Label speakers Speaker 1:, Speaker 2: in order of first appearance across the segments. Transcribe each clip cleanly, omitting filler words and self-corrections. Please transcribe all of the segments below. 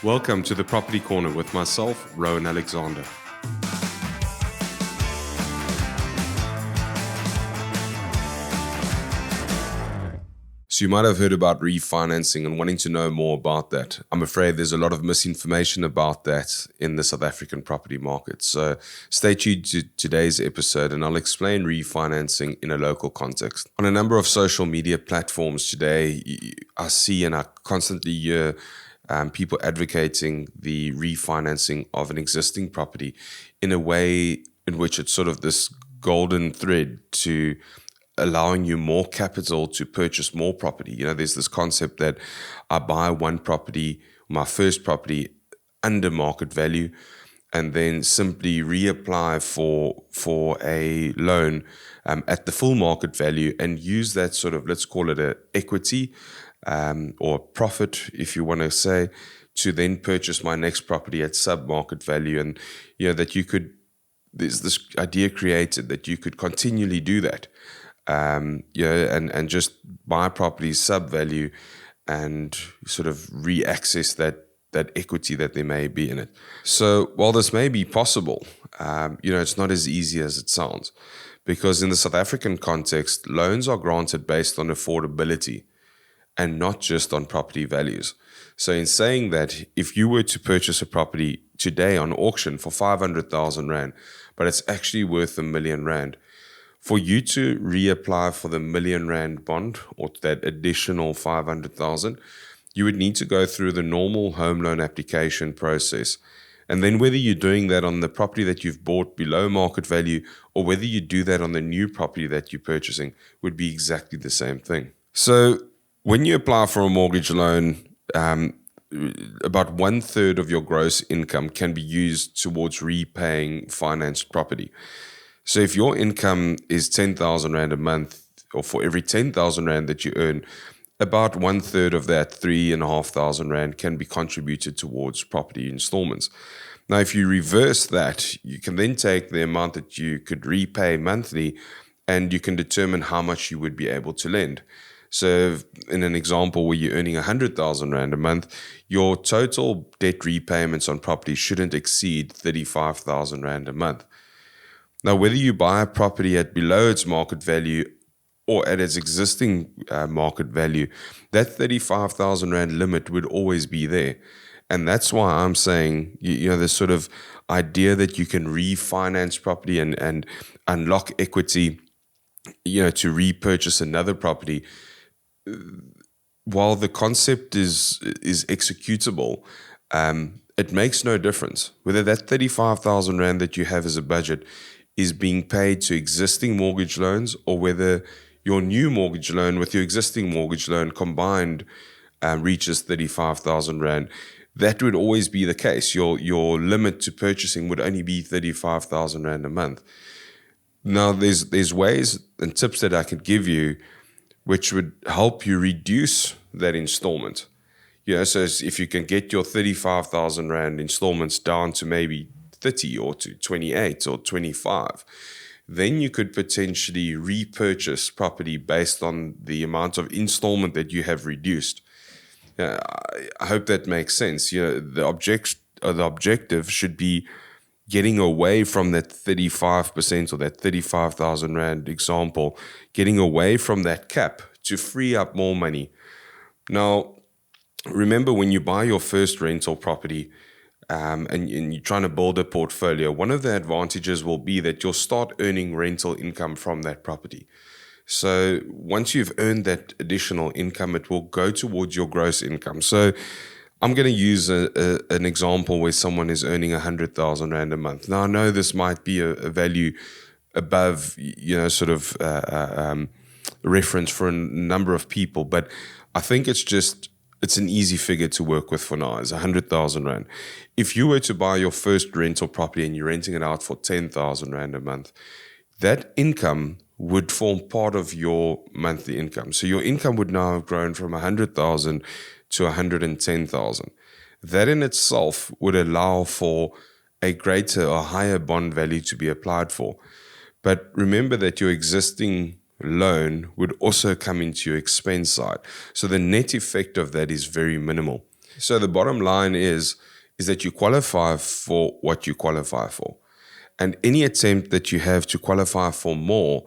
Speaker 1: Welcome to the Property Corner with myself, Rowan Alexander. So you might have heard about refinancing and wanting to know more about that. I'm afraid there's a lot of misinformation about that in the South African property market. So stay tuned to today's episode and I'll explain refinancing in a local context. On a number of social media platforms today, I see and I constantly hear people advocating the refinancing of an existing property in a way in which it's sort of this golden thread to allowing you more capital to purchase more property. You know, there's this concept that I buy one property, my first property, under market value, and then simply reapply for a loan at the full market value and use that sort of, let's call it a equity or profit, if you want to say, to then purchase my next property at sub-market value. And, you know, that you could, there's this idea created that you could continually do that. And just buy properties sub-value and sort of re-access that equity that there may be in it. So while this may be possible, it's not as easy as it sounds, because in the South African context, loans are granted based on affordability and not just on property values. So in saying that, if you were to purchase a property today on auction for 500,000 Rand, but it's actually worth R1 million, for you to reapply for the R1 million bond or that additional 500,000, you would need to go through the normal home loan application process. And then whether you're doing that on the property that you've bought below market value or whether you do that on the new property that you're purchasing would be exactly the same thing. So when you apply for a mortgage loan, about 1/3 of your gross income can be used towards repaying financed property. So if your income is 10,000 Rand a month, or for every 10,000 Rand that you earn, about 1/3 of that, 3,500 Rand, can be contributed towards property installments. Now, if you reverse that, you can then take the amount that you could repay monthly and you can determine how much you would be able to lend. So in an example where you're earning 100,000 Rand a month, your total debt repayments on property shouldn't exceed 35,000 Rand a month. Now, whether you buy a property at below its market value or at its existing market value, that 35,000 Rand limit would always be there. And that's why I'm saying, this sort of idea that you can refinance property and unlock equity, to repurchase another property, while the concept is executable, it makes no difference whether that 35,000 Rand that you have as a budget is being paid to existing mortgage loans or whether your new mortgage loan with your existing mortgage loan combined reaches 35,000 Rand. That would always be the case. Your limit to purchasing would only be 35,000 Rand a month. Now, there's ways and tips that I could give you which would help you reduce that installment. So if you can get your 35,000 Rand installments down to maybe 30 or to 28 or 25, then you could potentially repurchase property based on the amount of installment that you have reduced. I hope that makes sense. The objective should be getting away from that 35% or that 35,000 Rand example, getting away from that cap to free up more money. Now, remember when you buy your first rental property, and you're trying to build a portfolio, one of the advantages will be that you'll start earning rental income from that property. So once you've earned that additional income, it will go towards your gross income. So I'm going to use an example where someone is earning 100,000 Rand a month. Now, I know this might be a value above, reference for a number of people, but I think it's an easy figure to work with for now, is 100,000 Rand. If you were to buy your first rental property and you're renting it out for 10,000 Rand a month, that income would form part of your monthly income. So your income would now have grown from 100,000 to 110,000. That in itself would allow for a greater or higher bond value to be applied for. But remember that your existing loan would also come into your expense side. So the net effect of that is very minimal. So the bottom line is that you qualify for what you qualify for. And any attempt that you have to qualify for more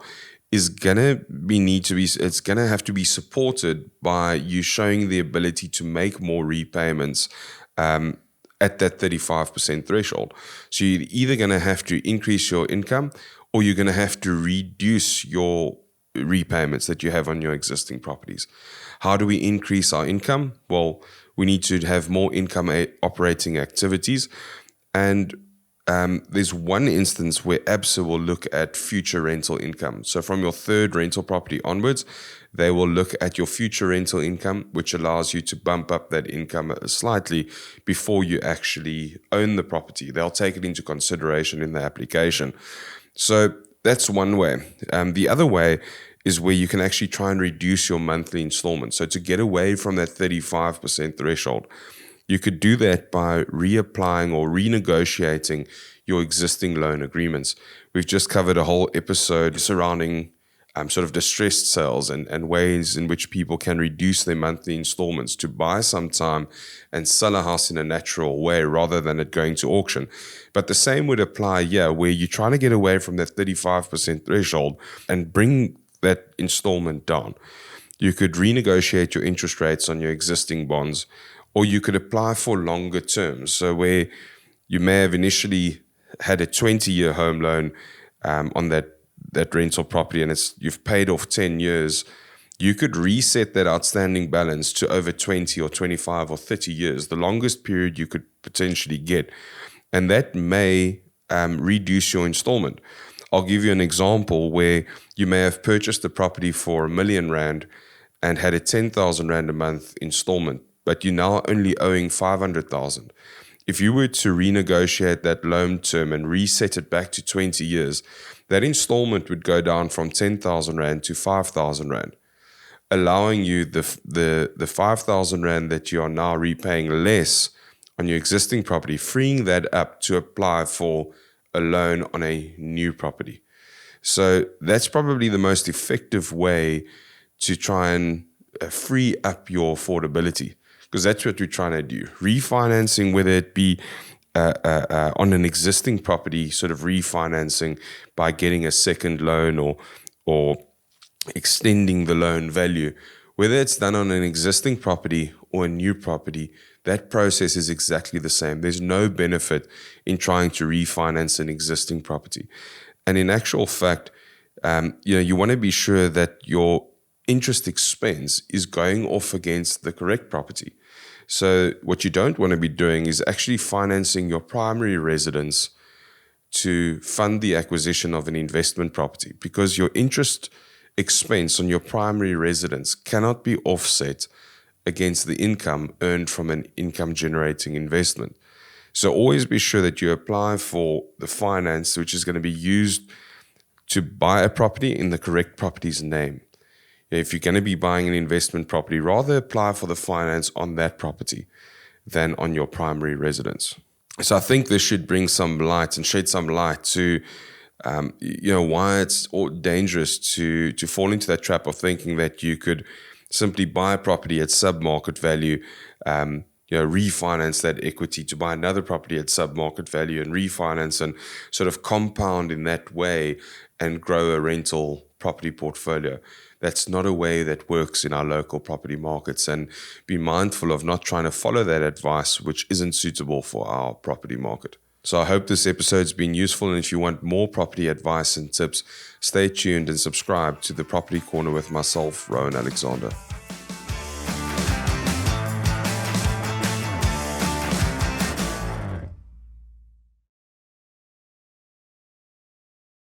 Speaker 1: is it's gonna have to be supported by you showing the ability to make more repayments at that 35% threshold. So you're either gonna have to increase your income, or you're gonna have to reduce your repayments that you have on your existing properties. How do we increase our income? Well, we need to have more income operating activities. And there's one instance where ABSA will look at future rental income. So from your third rental property onwards, they will look at your future rental income, which allows you to bump up that income slightly before you actually own the property. They'll take it into consideration in the application. So that's one way. The other way is where you can actually try and reduce your monthly installments. So to get away from that 35% threshold, you could do that by reapplying or renegotiating your existing loan agreements. We've just covered a whole episode surrounding sort of distressed sales and ways in which people can reduce their monthly installments to buy some time and sell a house in a natural way rather than it going to auction. But the same would apply here, where you're trying to get away from that 35% threshold and bring that installment down. You could renegotiate your interest rates on your existing bonds, or you could apply for longer terms. So where you may have initially had a 20-year home loan on that rental property, and you've paid off 10 years, you could reset that outstanding balance to over 20 or 25 or 30 years, the longest period you could potentially get. And that may reduce your installment. I'll give you an example where you may have purchased the property for R1 million and had a 10,000 Rand a month installment, but you're now only owing 500,000. If you were to renegotiate that loan term and reset it back to 20 years, that installment would go down from 10,000 Rand to 5,000 Rand, allowing you the 5,000 Rand that you are now repaying less on your existing property, freeing that up to apply for a loan on a new property. So that's probably the most effective way to try and free up your affordability, because that's what we're trying to do. Refinancing, whether it be on an existing property, sort of refinancing by getting a second loan or extending the loan value, whether it's done on an existing property or a new property, that process is exactly the same. There's no benefit in trying to refinance an existing property. And in actual fact, you want to be sure that your interest expense is going off against the correct property. So what you don't want to be doing is actually financing your primary residence to fund the acquisition of an investment property, because your interest expense on your primary residence cannot be offset against the income earned from an income generating investment. So always be sure that you apply for the finance which is going to be used to buy a property in the correct property's name. If you're going to be buying an investment property, rather apply for the finance on that property than on your primary residence. So I think this should bring some light and shed some light to why it's dangerous to fall into that trap of thinking that you could simply buy a property at submarket value, refinance that equity to buy another property at submarket value and refinance and sort of compound in that way and grow a rental property portfolio. That's not a way that works in our local property markets, and be mindful of not trying to follow that advice which isn't suitable for our property market. So I hope this episode's been useful, and if you want more property advice and tips, stay tuned and subscribe to the Property Corner with myself, Rowan Alexander.